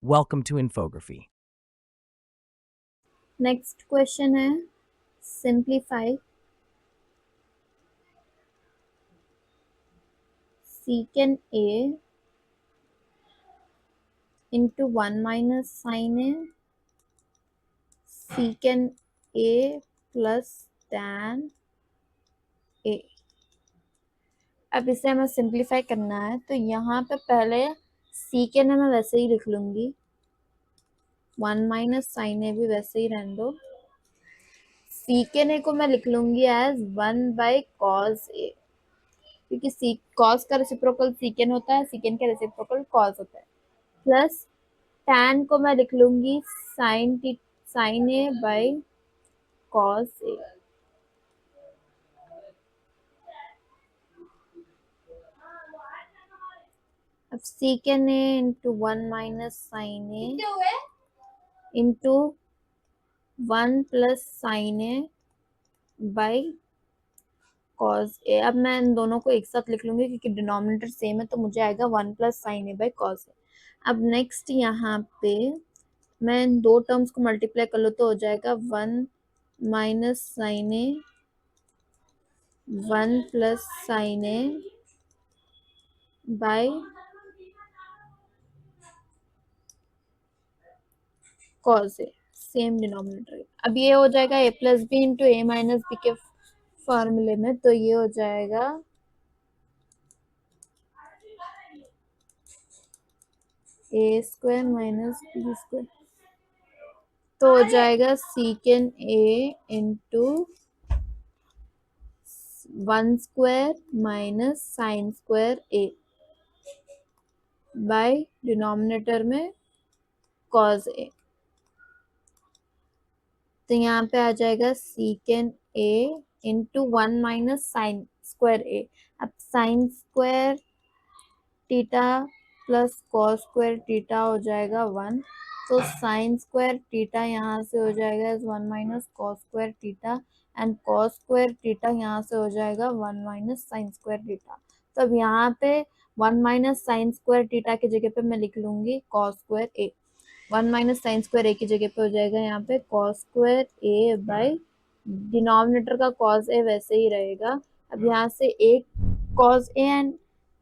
Welcome to Infography. Next question है simplify secant a into 1 minus sin a secant a plus tan a। अब इसे हमें simplify करना है तो यहाँ पे पहले secant मैं वैसे ही लिख लूंगी, 1 माइनस साइन ए भी वैसे ही रहने दो, secant a को मैं लिख लूंगी एज 1 बाई कॉस ए, क्योंकि कॉस का रेसिप्रोकल secant होता है, secant का रेसिप्रोकल कॉस होता है, प्लस tan को मैं लिख लूंगी sine A by cos A. अब secant A into 1 minus sine A into 1 plus sine A by cos A. अब मैं इन दोनों को एक साथ लिख लूंगी क्योंकि डिनोमिनेटर सेम है, तो मुझे आएगा 1 plus sine A by cos A. अब नेक्स्ट यहाँ पे मैं इन दो टर्म्स को मल्टीप्लाई कर लो तो हो जाएगा 1 minus sine a 1 plus sine A by cos a, same denominator. अब ये हो जाएगा ए प्लस बी इंटू ए माइनस बी के फॉर्मूले में, तो ये हो जाएगा ए स्क्वायर माइनस बी स्क्वायर, तो हो जाएगा secant a into 1 square minus sine square a by denominator में कॉस ए। तो यहाँ पे आ जाएगा secant a into 1 minus sine square ए। अब sine square theta plus cos square theta हो जाएगा 1, तो साइन स्क्वायर टीटा यहाँ से हो जाएगा 1 minus cos square theta, and cos square theta यहाँ से हो जाएगा 1 माइनस साइन स्क्वायर टीटा। तो अब यहाँ पे 1 माइनस साइन स्क्वायर टीटा की जगह पे मैं लिख लूंगी cos square a, 1 minus sine square ए की जगह पे हो जाएगा यहाँ पे cos square A by denominator का कॉस ए वैसे ही रहेगा। अब यहाँ से एक कॉस ए एंड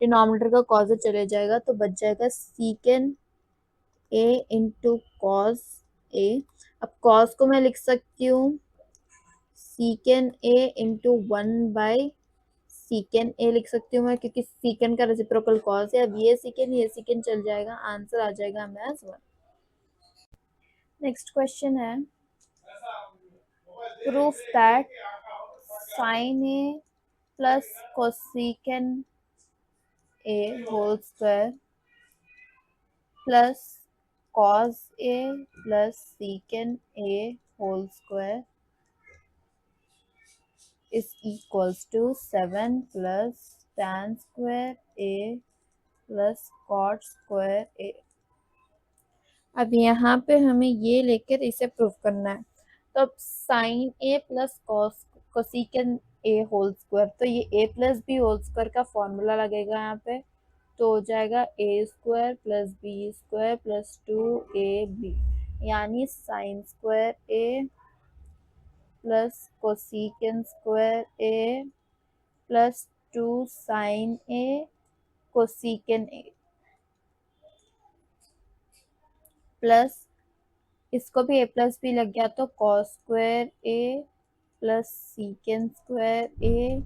डिनोमिनेटर का कॉस ए चले जाएगा, तो बच जाएगा secant a into cos A. अब कॉस को मैं लिख सकती हूँ सीकेंड ए इंटू 1 बाई सीकेंड ए लिख सकती हूँ मैं, क्योंकि सीकेंड का रेसिप्रोकल कॉस है। अब ये सीकेंड चल जाएगा, आंसर आ जाएगा हमें एज 1। नेक्स्ट क्वेश्चन है proof that sine A plus cosecant A whole square plus cos a plus secant a whole square is equals to 7 plus tan square a plus cot square a। अब यहाँ पे हमें ये लेकर इसे prove करना है, तो अब साइन ए प्लस कोसेकेंड ए होल स्क्वायर, तो ये A plus B whole square का फॉर्मूला लगेगा यहाँ पे, तो हो जाएगा ए square plus B square plus 2ab, यानी sine square A plus cosecant square A plus 2 sine A cosecant A plus इसको भी ए प्लस बी लग गया तो cos square A plus secant square A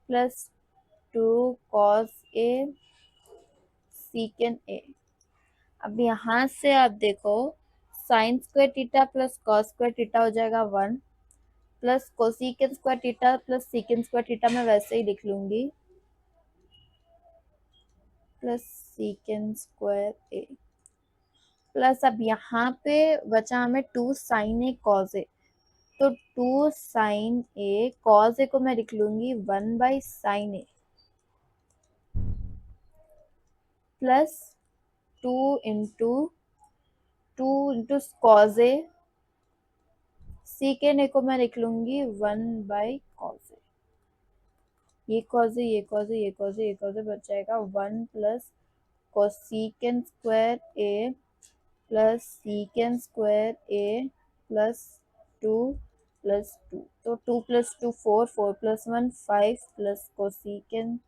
plus 2 cos A secant A. अब यहाँ से आप देखो sine square theta plus cos square theta हो जाएगा 1, plus cosecant square theta plus secant square theta मैं वैसे ही लिख लूंगी, प्लस सीकेंड स्क्वायर ए प्लस अब यहाँ पे बचा हमें 2 साइन ए कॉस ए, तो 2 साइन ए कॉस ए को मैं लिख लूंगी 1 by sine A plus 2 into 2 into cos A, secant A को मैं लिख लूंगी 1 बाई कॉस ए। ये कॉस ए ये कॉस ए ये कॉस ए ये कॉस ए बच जाएगा 1 प्लस कोसेकेंड स्क्वायर ए प्लस सीकेंड स्क्वायर ए प्लस 2 प्लस 2, तो 2 plus 2 4, 4 plus 1 5 plus cosecant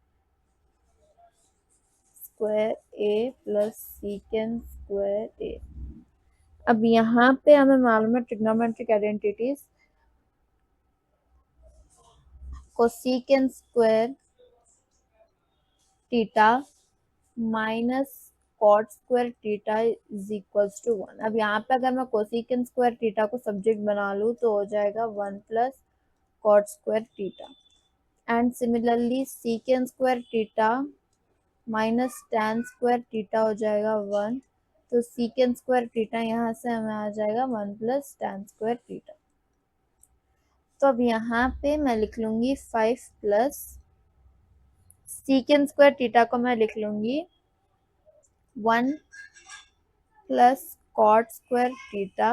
square ए प्लस सीकेंड स्क्वायर ए। अब यहाँ पे हमें मालूम है trigonometric identities, cosecant square theta minus cot square theta is equals to 1। अब यहाँ पे अगर मैं कोसिकेंड स्क्वायर थीटा को सब्जेक्ट बना लूँ तो हो जाएगा 1 plus cot square theta, and similarly सीकेंड square theta minus tan square theta हो जाएगा 1, तो सीकेंड स्क्वायर थीटा यहाँ से हमें आ जाएगा 1 प्लस टैन स्क्वायर थीटा। तो अब यहाँ पे मैं लिख लूंगी 5 प्लस सीकेंड स्क्वायर थीटा को मैं लिख लूंगी 1 plus cot square theta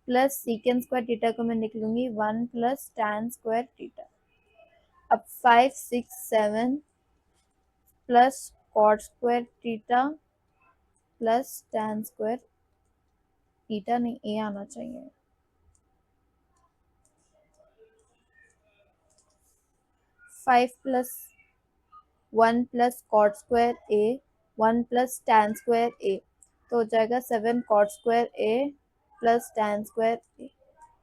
plus secant square theta को मैं लिख लूंगी 1 प्लस टैन स्क्वायर थीटा। अब 5 6 7 plus cot square theta plus tan square theta, नहीं ए आना चाहिए, 5 plus 1 plus cot square a 1 plus tan square a, तो हो जाएगा 7 cot square A plus tan square a.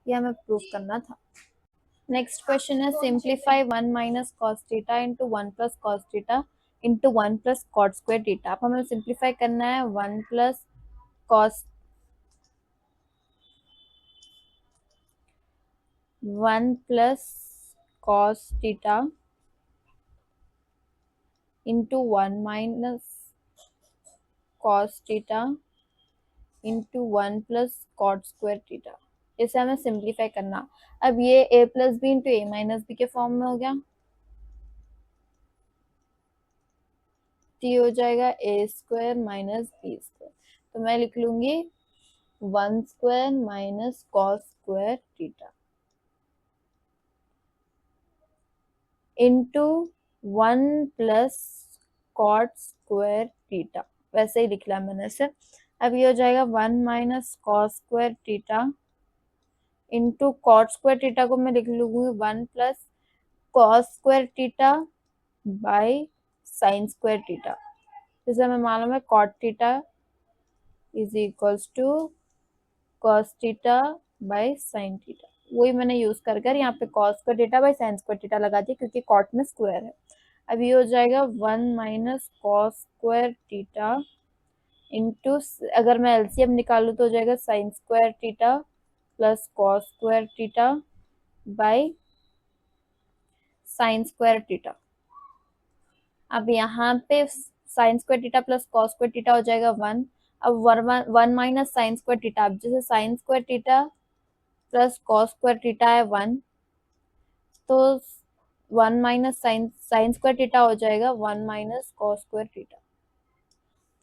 ये हमें प्रूफ करना था। नेक्स्ट क्वेश्चन है simplify 1 minus cos theta into 1 plus cos theta into 1 plus cot square theta. अब हमें सिंप्लीफाई करना है 1 plus cos 1 plus cos theta into 1 minus cos theta into 1 plus cot square theta. इसे हमें simplify करना। अब ये a plus B into A minus b के फॉर्म में हो गया, टी हो जाएगा ए स्क्वायर माइनस बी स्क्वायर, तो मैं लिख लूंगी 1 square minus cos square theta into 1 plus cot square theta, वैसे ही लिख लिया मैंने इसे। अब ये हो जाएगा 1 minus cos square theta into cot square theta को मैं लिख लूंगी 1 plus cos square theta by sine square theta. जैसे हमें मालूम है cot theta is equals to cos theta by sine theta, वही मैंने यूज कर यहाँ पे cos square theta by sine square theta लगा दिया क्योंकि कॉट में स्क्वायर है। अब ये हो जाएगा 1 minus cos square theta into, अगर मैं एलसीएम निकालू तो हो जाएगा sign square theta plus cos square theta by sine square theta. अब यहाँ पे sign square theta plus cos square theta हो जाएगा 1। अब 1 माइनस साइन स्क्वायर थीटा, अब जैसे sign square theta plus cos square theta है 1, तो 1 माइनस साइन स्क्वायर थीटा हो जाएगा 1 माइनस कॉस स्क्वायर थीटा,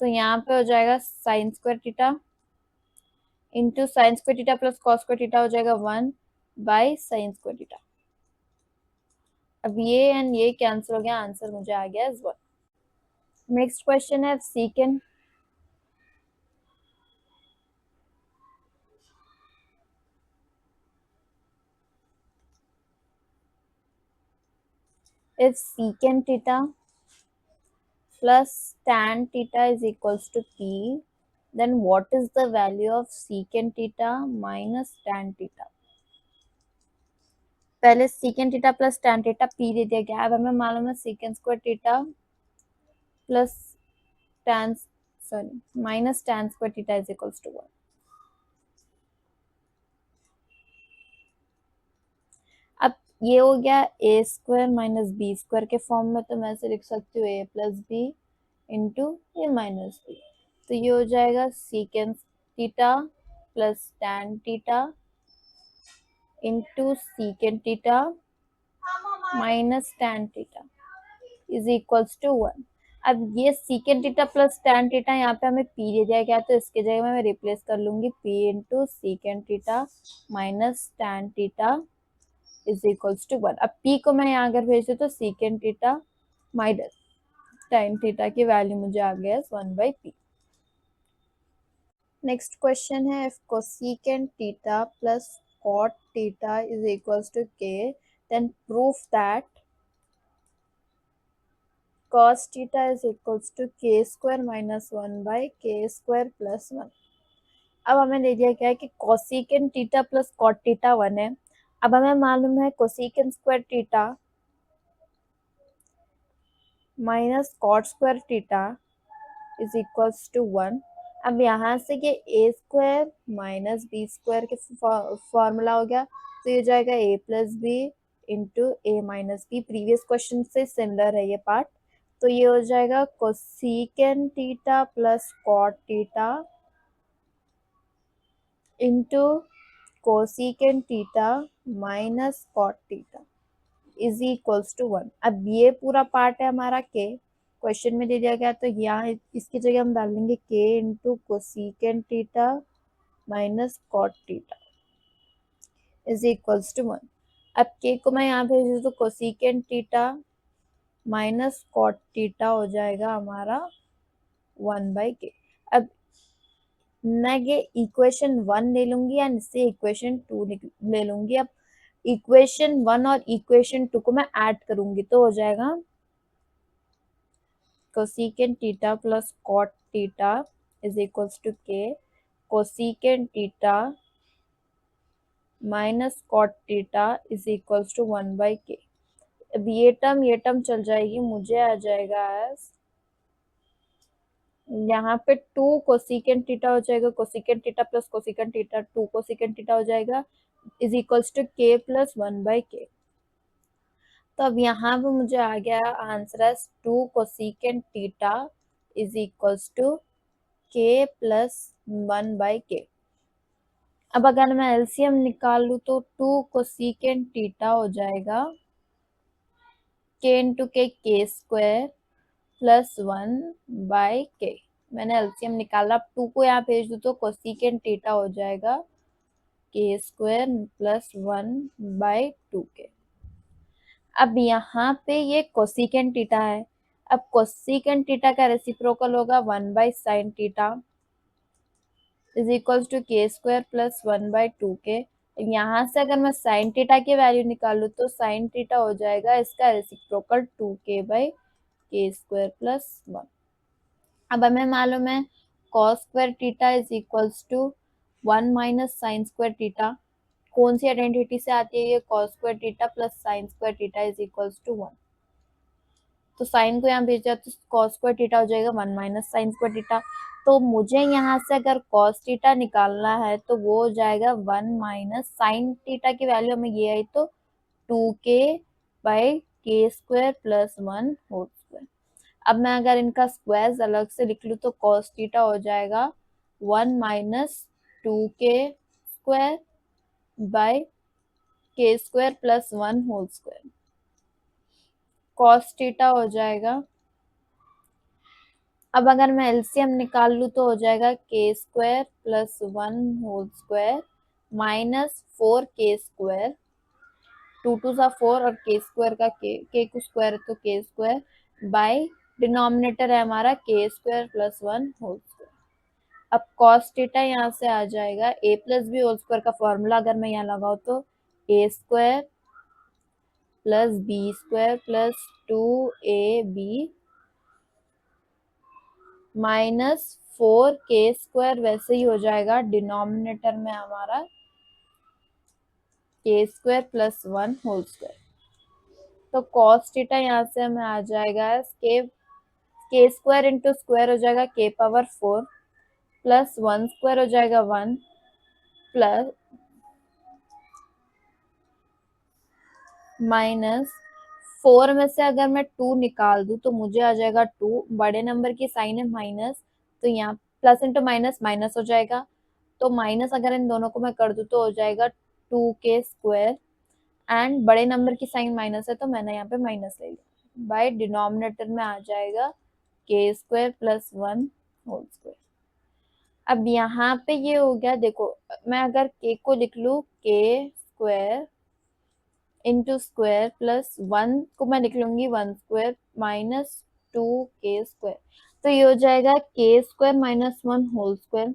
तो यहाँ पे हो जाएगा sign square theta into sine square theta plus cos square theta हो जाएगा 1 बाई साइन स्क्वायर थीटा। अब ये एंड ये कैंसिल हो गया, आंसर मुझे आ गया इस 1। नेक्स्ट क्वेश्चन है सीकेंड if secant theta plus tan theta is equals to p, then what is the value of secant theta minus tan theta? पहले secant theta plus tan theta p दे दिया गया। अब हमें मालूम है secant square theta plus tan minus tan square theta is equals to 1। अब ये हो गया A square minus B square के फॉर्म में, तो मैं ऐसे लिख सकती हूँ A plus B into A minus B, तो ये हो जाएगा secant theta plus tan theta into secant theta minus tan theta is equals to 1। अब ये secant theta plus tan theta यहाँ पे हमें पी दे दिया गया, तो इसके जगह में मैं रिप्लेस कर लूंगी p into secant theta minus tan theta is equals to 1। अब p को मैं यहाँ अगर भेज दूँ तो secant theta minus tan theta की वैल्यू मुझे आ गया 1 बाई पी। नेक्स्ट क्वेश्चन है, if cosecant theta plus cot theta is equals to K, then prove that cos theta is equals to k square minus 1 by k square plus 1। अब हमें दे दिया क्या है कि cosecant theta plus cot theta 1 है। अब हमें मालूम है cosecant square theta minus cot square theta is equals to 1। अब यहाँ से ये a square minus B square के फॉर्मूला हो गया, तो ये जाएगा ए प्लस बी इंटू ए माइनस बी। प्रीवियस क्वेश्चन से सिमिलर है ये पार्ट, तो ये हो जाएगा cosecant theta plus cot theta into cosecant theta minus cot theta is equals to 1। अब ये पूरा पार्ट है हमारा के, क्वेश्चन में दे दिया गया, तो यहाँ इसकी जगह हम डाल देंगे k into cosecant theta minus cot theta is equals to 1। अब के को मैं यहाँ भेज दूँ तो cosecant theta minus cot theta हो जाएगा हमारा 1 बाई के। अब मैं ये इक्वेशन 1 ले लूंगी या इससे इक्वेशन 2 ले लूंगी। अब इक्वेशन 1 और इक्वेशन 2 को मैं ऐड करूंगी तो हो जाएगा cosecant theta plus cot theta is equals to K cosecant theta minus cot theta is equals to 1 by के। अब ये टर्म चल जाएगी, मुझे आ जाएगा एज यहाँ पे 2 कोसेकेंट थीटा हो जाएगा, cosecant theta plus cosecant theta 2 cosecant theta हो जाएगा is equals to k plus 1 by k. तो अब यहाँ पे मुझे आ गया answer as 2 cosecant theta is equals to k plus 1 by के। अब अगर मैं एलसीएम निकाल लूँ तो 2 कोसेकेंट थीटा हो जाएगा के इंटू के स्क्वायर प्लस 1 बाई के। मैंने एलसीएम निकाला, अब 2 को यहाँ भेज दूँ तो कोसेकेंट थीटा हो जाएगा के स्क्वायर प्लस 1 बाई 2 के। अब यहाँ पे ये कोसेकेंट थीटा है, अब कोसेकेंट थीटा का रेसिप्रोकल होगा 1 by sine theta is equals to k square plus 1 by 2 k. यहाँ से अगर मैं साइन थीटा की वैल्यू निकालू तो साइन थीटा हो जाएगा इसका reciprocal 2k by k square plus 1। अब हमें मालूम है cos square theta is equals to 1 minus sine square theta. कौन सी आइडेंटिटी से आती है ये, cos square theta plus sine square theta is equals to 1। तो साइन को यहाँ भेजा तो कॉस स्क्वायर थीटा हो जाएगा 1 माइनस साइन स्क्वायर थीटा। तो मुझे यहाँ से अगर कॉस थीटा निकालना है तो वो हो जाएगा 1 माइनस साइन थीटा की वैल्यू हमें ये आई तो 2k by k square plus 1 whole square. अब मैं अगर इनका स्क्वायर अलग से लिख लूँ तो कॉस थीटा हो जाएगा 1 minus 2k square by k square plus 1 whole square. Cos theta हो जाएगा, अब अगर मैं एलसीएम निकाल लूँ तो हो जाएगा k square plus 1 whole square minus 4k square, 2 2 सा 4 और के स्क्वायर का के को स्क्वायर है तो के स्क्वायर बाई डिनोमिनेटर है हमारा K square plus 1 whole square. अब कॉस थीटा यहाँ से आ जाएगा ए प्लस बी होल स्क्वायर का फॉर्मूला अगर मैं यहाँ लगाऊँ तो A square plus B square plus 2ab minus 4k square वैसे ही हो जाएगा, डिनोमिनेटर में हमारा K square plus 1 whole square. तो कॉस थीटा यहाँ से हमें आ जाएगा के स्क्वायर इंटू स्क्वायर हो जाएगा के पावर 4 प्लस 1 स्क्वायर हो जाएगा 1 प्लस माइनस 4 में से अगर मैं 2 निकाल दूं तो मुझे आ जाएगा 2, बड़े नंबर की साइन है माइनस तो यहाँ प्लस इंटू माइनस माइनस हो जाएगा, तो माइनस अगर इन दोनों को मैं कर दूं तो हो जाएगा 2k स्क्वायर एंड बड़े नंबर की साइन माइनस है तो मैंने यहाँ पे माइनस ले लिया, बाय डिनोमिनेटर में आ जाएगा k square plus 1 whole square. अब यहाँ पे ये हो गया, देखो मैं अगर के को लिख लू के स्क्वायर इंटू स्क्वायर प्लस 1 को मैं लिख लूंगी 1 स्क्वायर माइनस 2k स्क्वायर, तो ये हो जाएगा k square minus 1 whole square.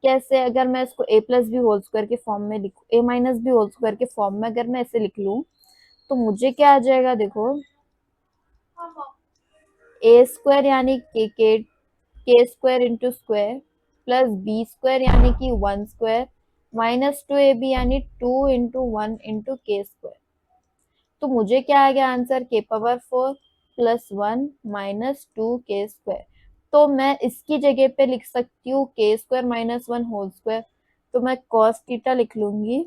कैसे, अगर मैं इसको ए प्लस बी होल स्क्वायर के फॉर्म में लिखूं, ए माइनस बी होल स्क्वायर के फॉर्म में अगर मैं ऐसे लिख लूं तो मुझे क्या आ जाएगा, देखो ए स्क्वायर यानी k square into square plus B square यानी कि 1 स्क्वायर माइनस 2ab यानी 2 इंटू 1 इंटू के स्क्वायर। तो मुझे क्या आ गया आंसर, k⁴ प्लस 1 - 2 के स्क्वायर। तो मैं इसकी जगह पे लिख सकती हूँ k² - 1 होल स्क्वायर। तो मैं cos थीटा लिख लूंगी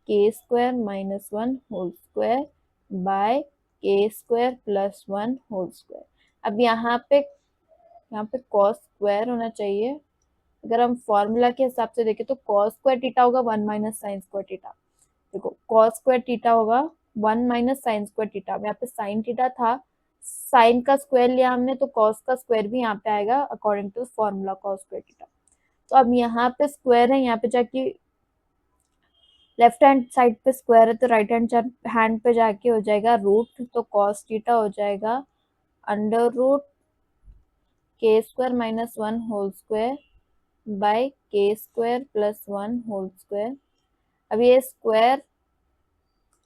k² - 1 whole square by k² + 1 whole square. अब यहाँ पे cos स्क्वायर होना चाहिए। अगर हम फॉर्मूला के हिसाब से देखें तो cos स्क्वायर थीटा होगा 1 - sin स्क्वायर थीटा। देखो cos स्क्वायर थीटा होगा 1 - sin स्क्वायर थीटा। यहाँ पे sin थीटा था, साइन का स्क्वायर लिया हमने तो cos का स्क्वायर भी यहाँ पे आएगा according to formula cos square theta. तो अब यहाँ पे स्क्वायर है, यहाँ पे जाके लेफ्ट हैंड साइड पे स्क्वायर है तो राइट हैंड पे जाके हो जाएगा रूट, तो cos थीटा हो जाएगा √k² - 1 whole square by k² + 1 whole square. अब ये स्क्वायर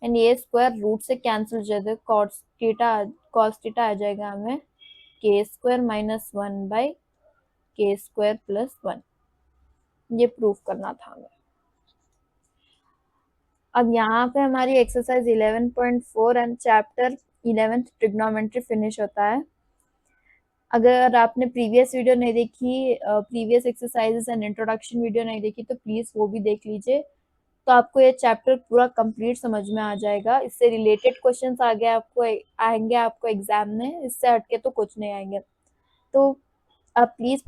एंड ये स्क्वायर रूट से कैंसिल हो जाएगा, cos थीटा आ जाएगा हमें k² - 1 बाय k² + 1। ये प्रूफ करना था हमें। अब यहाँ पे हमारी exercise 11.4 and chapter 11th trigonometry finish होता है। अगर आपने प्रीवियस वीडियो नहीं देखी, previous exercises and introduction video नहीं देखी तो प्लीज वो भी देख लीजिए, तो आपको ये चैप्टर पूरा कंप्लीट समझ में आ जाएगा। इससे रिलेटेड क्वेश्चंस आएंगे आपको एग्जाम में, इससे हटके तो कुछ नहीं आएंगे। तो आप प्लीज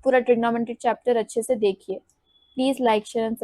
पूरा ट्रिग्नोमेट्री चैप्टर अच्छे से देखिए। Please like share and